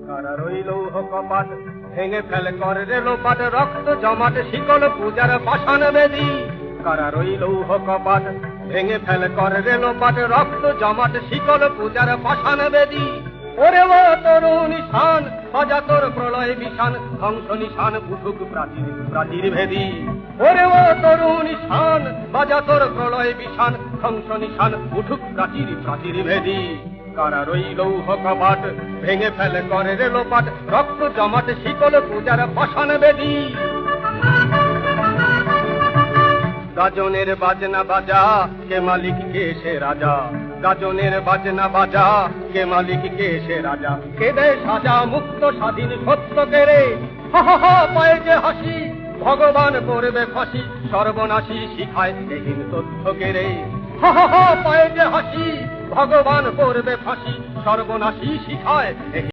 কারা রইল কপাট ভেঙে ফেলে করে রে লোপাট রক্ত জমাট শিকল পূজার পাষাণ বেদী কারা রইল কপাট ভেঙে ফেলে করে রে লোপাট রক্ত জমাট শিকল পূজার পাষাণ বেদী ওরে ও তরুণ নিশান বাজা তোর প্রলয় বিশান ধ্বংস নিশান উঠুক প্রাচীর প্রাচীর ভেদী ওরে ও তরুণ নিশান বাজা তোর প্রলয় বিশান ধ্বংস নিশান উঠুক প্রাচীর প্রাচীর ভেদী কারা রইল কপাট ভেঙে ফেলে করে রে লোপাট রক্ত জমাট শিকল পূজার পাষাণ বেদী গাজনের বাজনা বাজা কে মালিক কে সে রাজা গাজনের বাজনা বাজা কে মালিক কে সে রাজা কে দেয় সাজা মুক্ত স্বাধীন সত্য কেড়ে হা হা হা পায়ে যে হাসি ভগবান করবে ফাঁসি সর্বনাশী শিখায় এহীন তথ্য কেড়ে হা হা হা পায়ে যে হাসি ভগবান করবে ফাঁসি সর্বনাশী শিখায়